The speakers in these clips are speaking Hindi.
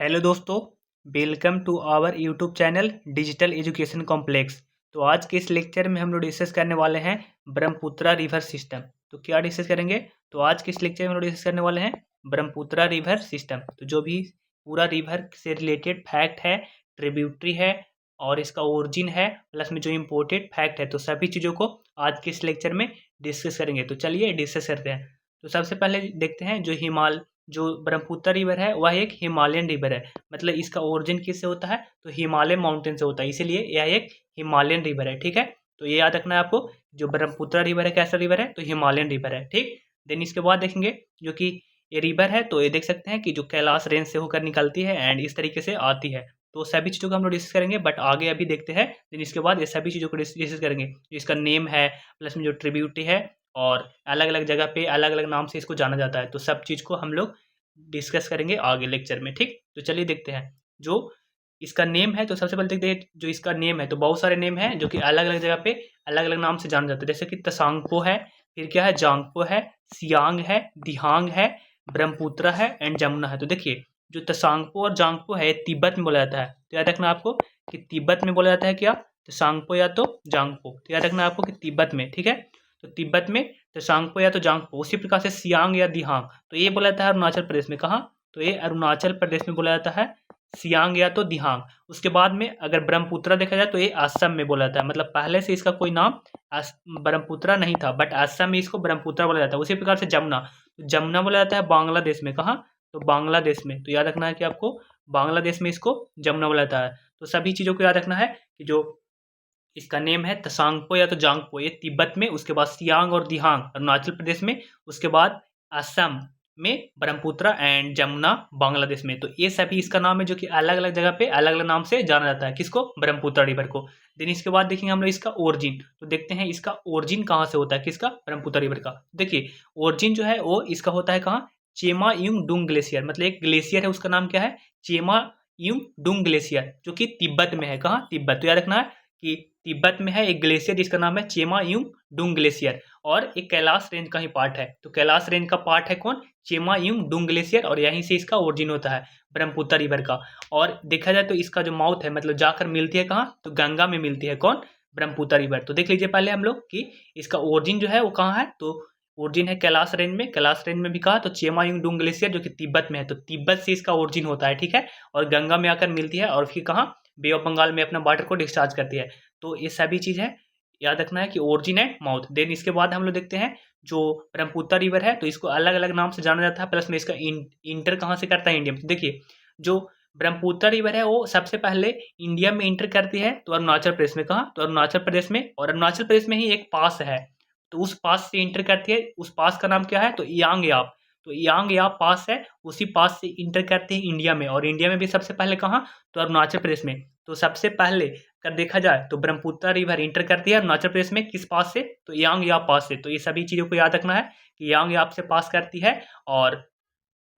हेलो दोस्तों, welcome to our YouTube channel digital education complex. तो आज के इस लेक्चर में हम लोग डिस्कस करने वाले हैं ब्रह्मपुत्रा रिवर सिस्टम। तो क्या डिस्कस करेंगे? तो आज के इस लेक्चर में हम लोग डिस्कस करने वाले हैं ब्रह्मपुत्रा रिवर सिस्टम। तो जो भी पूरा रिवर से रिलेटेड फैक्ट है, ट्रिब्यूटरी है और इसका ओरिजिन है, प्लस में जो इम्पोर्टेड फैक्ट है, तो सभी चीज़ों को आज के इस लेक्चर में डिस्कस करेंगे। तो चलिए डिस्कस करते हैं। तो सबसे पहले देखते हैं जो ब्रह्मपुत्र रिवर है वह एक हिमालयन रिवर है। मतलब इसका ओरिजिन किससे होता है? तो हिमालय माउंटेन से होता है, इसीलिए यह एक हिमालयन रिवर है। ठीक है, तो ये याद रखना है आपको। जो ब्रह्मपुत्र रिवर है कैसा रिवर है? तो हिमालयन रिवर है। ठीक, देन इसके बाद देखेंगे जो कि ये रिवर है, तो ये देख सकते हैं कि जो कैलाश रेंज से होकर निकलती है एंड इस तरीके से आती है। तो सभी चीज़ों को हम लोग डिस्कस करेंगे, बट आगे अभी देखते हैं। देन इसके बाद ये सभी चीज़ों को डिस्कस करेंगे। इसका नेम है, प्लस में जो ट्रिब्यूटरी है, और अलग अलग जगह पे अलग अलग नाम से इसको जाना जाता है। तो सब चीज़ को हम लोग डिस्कस करेंगे आगे लेक्चर में। ठीक, तो चलिए देखते हैं जो इसका नेम है। तो सबसे पहले देखते हैं जो इसका नेम है। तो बहुत सारे नेम हैं जो कि अलग अलग जगह पे अलग अलग नाम से जाना जाता है, जैसे कि तसांगपो है, फिर क्या है, जांगपो है, सियांग है, दिहांग है, ब्रह्मपुत्र है एंड जमुना है। तो देखिए जो तसांगपो और जांगपो है तिब्बत में बोला जाता है। तो याद रखना आपको कि तिब्बत में बोला जाता है क्या? तसांगपो या तो जांगपो। तो याद रखना आपको कि तिब्बत में। ठीक है, तो तिब्बत में तसांगपो या तो जांगपो। उसी प्रकार से सियांग या दिहांग, तो ये बोला जाता है अरुणाचल प्रदेश में। कहाँ? तो ये अरुणाचल प्रदेश में बोला जाता है सियांग या तो दिहांग। उसके बाद में अगर ब्रह्मपुत्रा देखा जाए तो ये असम में बोला जाता है। मतलब पहले से इसका कोई नाम ब्रह्मपुत्रा नहीं था, बट असम में इसको ब्रह्मपुत्रा बोला जाता है। उसी प्रकार से जमुना, तो जमुना बोला जाता है बांग्लादेश में। कहाँ? तो बांग्लादेश में। तो याद रखना है कि आपको बांग्लादेश में इसको जमुना बोला जाता है। तो सभी चीज़ों को याद रखना है कि जो इसका नेम है तसांगपो या तो जांगपो, ये तिब्बत में, उसके बाद सियांग और दिहांग अरुणाचल प्रदेश में, उसके बाद असम में ब्रह्मपुत्र एंड जमुना बांग्लादेश में। तो ये सभी इसका नाम है जो कि अलग अलग जगह पे अलग अलग नाम से जाना जाता है। किसको? ब्रह्मपुत्र रिवर को। देन इसके बाद देखेंगे हम लोग इसका ओरिजिन। तो देखते हैं इसका ओरिजिन कहाँ से होता है, किसका? ब्रह्मपुत्र रिवर का। देखिए ओरिजिन जो है वो इसका होता है कहाँ? Chema Jung डुंग glacier. मतलब एक ग्लेशियर है, उसका नाम क्या है? चेमा युंग डुंग ग्लेशियर, जो कि तिब्बत में है। कहाँ? तिब्बत। तो याद रखना है कि तिब्बत में है एक ग्लेशियर जिसका नाम है चेमा युंग डुंग ग्लेशियर, और एक कैलाश रेंज का ही पार्ट है। तो कैलाश रेंज का पार्ट है कौन? चेमा युंग डुंग ग्लेशियर, और यहीं से इसका ओरिजिन होता है ब्रह्मपुत्र रिवर का। और देखा जाए तो इसका जो माउथ है, मतलब जाकर मिलती है कहाँ? तो गंगा में मिलती है। कौन? ब्रह्मपुत्र रिवर। तो देख लीजिए पहले हम लोग कि इसका ओरिजिन जो है वो कहाँ है। तो ओरिजिन है कैलाश रेंज में। कैलाश रेंज में भी कहा तो चेमा युंग डुंग ग्लेशियर, जो कि तिब्बत में है। तो तिब्बत से इसका ओरिजिन होता है। ठीक है, और गंगा में आकर मिलती है, और फिर कहाँ? बे ऑफ बंगाल में अपना वाटर को डिस्चार्ज करती है। तो ये सभी चीज़ है, याद रखना है कि ओरिजिन एंड माउथ। देन इसके बाद हम लोग देखते हैं जो ब्रह्मपुत्र रिवर है, तो इसको अलग अलग नाम से जाना जाता है, प्लस में इसका इंटर कहाँ से करता है? इंडिया में। तो देखिए जो ब्रह्मपुत्र रिवर है वो सबसे पहले इंडिया में इंटर करती है तो अरुणाचल प्रदेश में। कहाँ? तो अरुणाचल प्रदेश में, और अरुणाचल प्रदेश में ही एक पास है, तो उस पास से इंटर करती है। उस पास का नाम क्या है? तो यांग याप। तो यांग याप पास है, उसी पास से इंटर करते हैं इंडिया में, और इंडिया में भी सबसे पहले कहाँ? तो अरुणाचल प्रदेश में। तो सबसे पहले अगर देखा जाए तो ब्रह्मपुत्र रिवर इंटर करती है अरुणाचल प्रदेश में, किस पास से? तो यांग याप पास से। तो ये सभी चीज़ों को याद रखना है कि यांग याप से पास करती है, और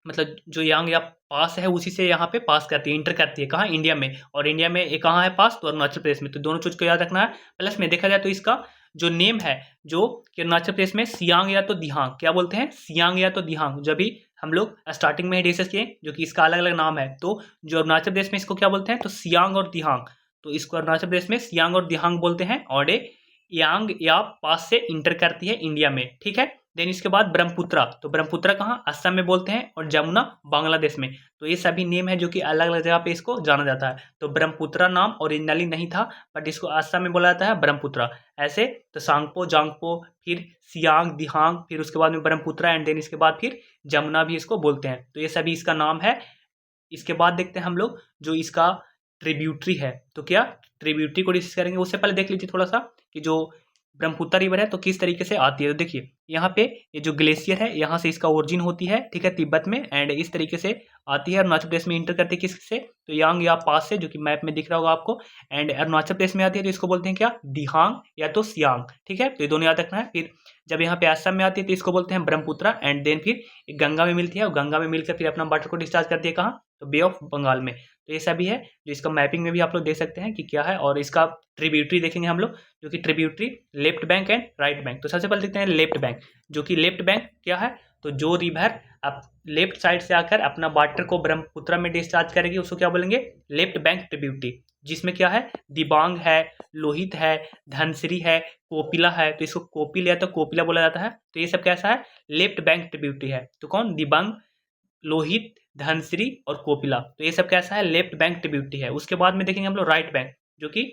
मतलब जो यांग या पास है उसी से यहाँ पे पास करती है, इंटर करती है। कहाँ? इंडिया में। और इंडिया में ये कहाँ है पास? तो अरुणाचल प्रदेश में। तो दोनों चीज़ को याद रखना है। प्लस में देखा जाए तो इसका जो नेम है, जो कि अरुणाचल प्रदेश में सियांग या तो दिहांग, क्या बोलते हैं? सियांग या तो दिहांग। जब भी हम लोग स्टार्टिंग में ही डिस्कस किए जो कि इसका अलग अलग नाम है। तो जो अरुणाचल प्रदेश में इसको क्या बोलते हैं? तो सियांग और दिहांग। तो इसको अरुणाचल प्रदेश में सियांग और दिहांग बोलते हैं, और ये यांग या पास से इंटर करती है इंडिया में। ठीक है, देन इसके बाद ब्रह्मपुत्रा। तो ब्रह्मपुत्रा कहाँ? असम में बोलते हैं, और जमुना बांग्लादेश में। तो ये सभी नेम है जो कि अलग अलग जगह पे इसको जाना जाता है। तो ब्रह्मपुत्रा नाम ओरिजिनली नहीं था, बट इसको असम में बोला जाता है ब्रह्मपुत्रा। ऐसे तो सांगपो, जांगपो, फिर सियांग, दिहांग, फिर उसके बाद में ब्रह्मपुत्रा, एंड देन इसके बाद फिर जमुना भी इसको बोलते हैं। तो ये सभी इसका नाम है। इसके बाद देखते हैं हम लोग जो इसका ट्रिब्यूटरी है। तो क्या ट्रिब्यूटरी को डिस्कस करेंगे, उससे पहले देख लीजिए थोड़ा सा कि जो ब्रह्मपुत्र रिवर है तो किस तरीके से आती है। तो देखिए यहाँ पे ये जो ग्लेशियर है, यहाँ से इसका ओरिजिन होती है। ठीक है, तिब्बत में, एंड इस तरीके से आती है अरुणाचल प्रदेश में, इंटर करती है किससे? तो यांग या पास से, जो कि मैप में दिख रहा होगा आपको। एंड अरुणाचल प्रदेश में आती है तो इसको बोलते हैं क्या? दिहांग या तो सियांग। ठीक है, तो ये दोनों याद रखना है। फिर जब यहाँ पे असम में आती है तो इसको बोलते हैं ब्रह्मपुत्रा, एंड देन फिर गंगा में मिलती है, और गंगा में मिलकर फिर अपना वाटर को डिस्चार्ज करती है। कहाँ? तो बे ऑफ बंगाल में। तो ये सभी है जो इसका मैपिंग में भी आप लोग देख सकते हैं कि क्या है। और इसका ट्रिब्यूटरी देखेंगे हम लोग, जो कि tributary left bank and right bank. तो सबसे पहले देखते हैं लेफ्ट बैंक। जो कि लेफ्ट बैंक क्या है? तो जो रिवर आप लेफ्ट साइड से आकर अपना वाटर को ब्रह्मपुत्र में डिस्चार्ज करेगी उसको क्या बोलेंगे, लेफ्ट बैंक ट्रिब्यूटरी। जिसमें क्या है, दिबांग है, लोहित है, धनसिरी है, कोपिला है। तो इसको कोपिल या तो कोपिला बोला जाता है। तो ये सब कैसा है, लेफ्ट बैंक ट्रिब्यूटरी है। तो कौन, दिबांग, लोहित, धनसिरी और कोपिला। तो ये सब कैसा है, लेफ्ट बैंक ट्रिब्यूटरी है। उसके बाद में देखेंगे हम लोग राइट बैंक, जो कि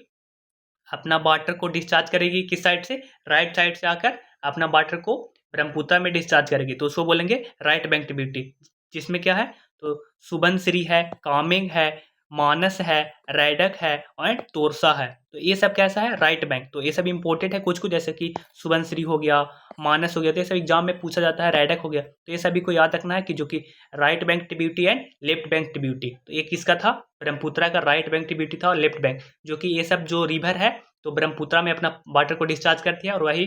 अपना वाटर को डिस्चार्ज करेगी किस साइड से, राइट साइड से आकर अपना वाटर को ब्रह्मपुत्र में डिस्चार्ज करेगी। तो उसको बोलेंगे राइट बैंक ट्रिब्यूटरी। जिसमें क्या है, तो सुबनसिरी है, कामेंग है, मानस है, रैडक है और तोरसा है। तो ये सब कैसा है, राइट बैंक। तो ये सब इंपॉर्टेंट है कुछ कुछ, जैसे कि सुबनसिरी हो गया, मानस हो गया, तो ये सब एग्जाम में पूछा जाता है, रैडक हो गया। तो ये सभी को याद रखना है कि जो कि right bank tributary and left bank tributary. तो ये किसका था, ब्रह्मपुत्र का राइट बैंक ट्रिब्यूटरी था और लेफ्ट बैंक, जो कि ये सब जो रिवर है तो ब्रह्मपुत्र में अपना वाटर को डिस्चार्ज करती है और वही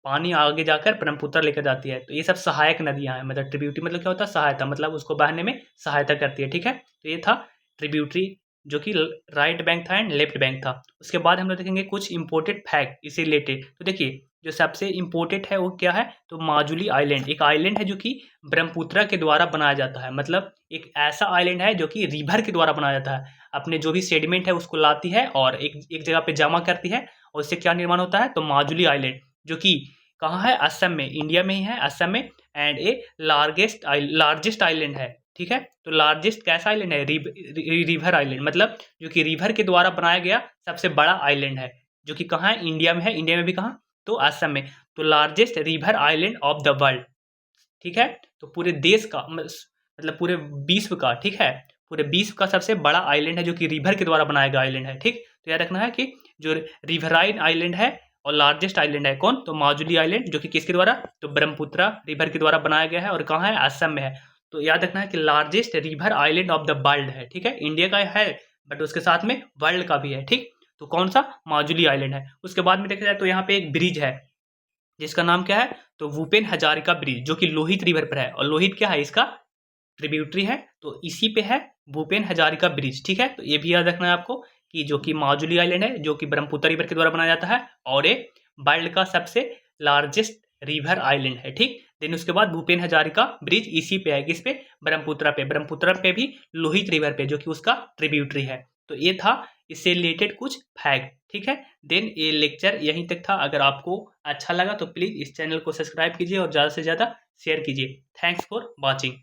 पानी आगे जाकर ब्रह्मपुत्र लेकर जाती है। तो ये सब सहायक नदियां हैं, मतलब ट्रिब्यूटरी मतलब क्या होता है, सहायता, मतलब उसको बहने में सहायता करती है। ठीक है, तो ये था ट्रिब्यूटरी, जो कि राइट बैंक था एंड लेफ्ट बैंक था। उसके बाद हम लोग देखेंगे कुछ इंपोर्टेड फैक्ट इसे रिलेटेड। तो देखिए जो सबसे इम्पोर्टेंट है वो क्या है, तो माजुली आइलैंड एक आइलैंड है जो कि ब्रह्मपुत्र के द्वारा बनाया जाता है। मतलब एक ऐसा आइलैंड है जो कि रिवर के द्वारा बनाया जाता है। अपने जो भी सेडिमेंट है उसको लाती है और एक जगह पे जमा करती है और उससे क्या निर्माण होता है, तो माजुली आइलैंड, जो कि कहाँ है, असम में, इंडिया में ही है, असम में। एंड ए लार्जेस्ट आइलैंड है। ठीक है, तो लार्जेस्ट कैसा आइलैंड है, रिवर आइलैंड, मतलब जो कि रिवर के द्वारा बनाया गया सबसे बड़ा आइलैंड है, जो कि कहाँ है, इंडिया में है। इंडिया में भी कहाँ, तो असम में। तो largest river island of the world. ठीक है, तो पूरे देश का मतलब पूरे विश्व का, ठीक है, पूरे विश्व का सबसे बड़ा आइलैंड है जो कि रिवर के द्वारा बनाया गया आइलैंड है। ठीक, तो याद रखना है कि जो रिवराइन आइलैंड है और लार्जेस्ट आइलैंड है कौन, तो माजुली आइलैंड, जो कि किसके द्वारा, तो ब्रह्मपुत्र रिवर के द्वारा बनाया गया है और कहाँ है, असम में है। तो याद रखना है कि largest river island of the world है। ठीक है, इंडिया का है बट उसके साथ में वर्ल्ड का भी है। ठीक, तो कौन सा, माजुली आइलैंड है। उसके बाद में देखा जाए तो यहाँ पे एक ब्रिज है जिसका नाम क्या है, तो भूपेन हजारिका ब्रिज, जो कि लोहित रिवर पर है। और लोहित क्या है, इसका ट्रिब्यूटरी है, तो इसी पे है भूपेन हजारिका ब्रिज। ठीक है, तो ये भी याद रखना है आपको कि जो कि माजुली आइलैंड है जो कि ब्रह्मपुत्र रिवर के द्वारा बनाया जाता है और ये वर्ल्ड का सबसे लार्जेस्ट रिवर आइलैंड है। ठीक, देन उसके बाद भूपेन हजारिका ब्रिज इसी पे है, किस पे, ब्रह्मपुत्र पे भी लोहित रिवर पे, जो कि उसका ट्रिब्यूटरी है। तो ये था इससे रिलेटेड कुछ फैक्ट। ठीक है, देन ये लेक्चर यहीं तक था। अगर आपको अच्छा लगा तो प्लीज़ इस चैनल को सब्सक्राइब कीजिए और ज़्यादा से ज़्यादा शेयर कीजिए। Thanks for watching.